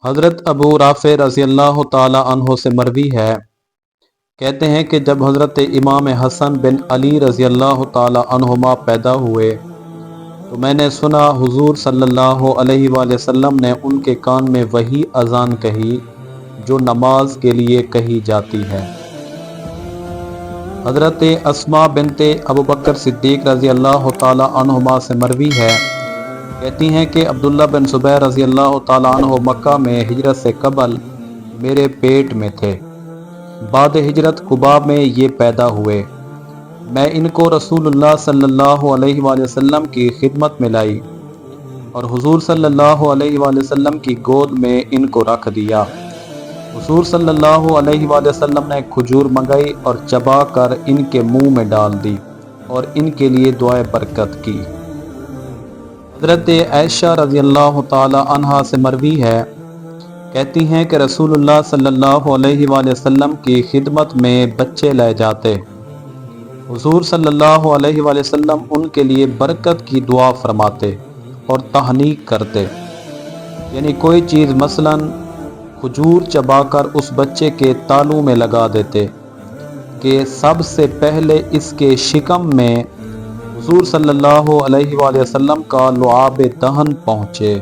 حضرت ابو رافع رضی اللہ تعالی عنہ سے مروی ہے، کہتے ہیں کہ جب حضرت امام حسن بن علی رضی اللہ تعالی عنہما پیدا ہوئے تو میں نے سنا حضور صلی اللہ علیہ وآلہ وسلم نے ان کے کان میں وہی اذان کہی جو نماز کے لیے کہی جاتی ہے۔ حضرت اسماء بنت ابوبکر صدیق رضی اللہ تعالی عنہما سے مروی ہے، کہتی ہیں کہ عبداللہ بن زبیر رضی اللہ تعالی عنہ مکہ میں ہجرت سے قبل میرے پیٹ میں تھے، بعد ہجرت قباء میں یہ پیدا ہوئے۔ میں ان کو رسول اللہ صلی اللہ علیہ وآلہ وسلم کی خدمت میں لائی اور حضور صلی اللہ علیہ وآلہ وسلم کی گود میں ان کو رکھ دیا۔ حضور صلی اللہ علیہ وآلہ وسلم نے کھجور منگائی اور چبا کر ان کے منہ میں ڈال دی اور ان کے لیے دعائے برکت کی۔ حضرت عائشہ رضی اللہ تعالی عنہا سے مروی ہے، کہتی ہیں کہ رسول اللہ صلی اللہ علیہ وآلہ وسلم کی خدمت میں بچے لائے جاتے، حضور صلی اللہ علیہ وآلہ وسلم ان کے لیے برکت کی دعا فرماتے اور تہنیک کرتے، یعنی کوئی چیز مثلا کھجور چبا کر اس بچے کے تالوں میں لگا دیتے کہ سب سے پہلے اس کے شکم میں حضور صلی اللہ علیہ وآلہ وسلم کا لعاب دہن پہنچے۔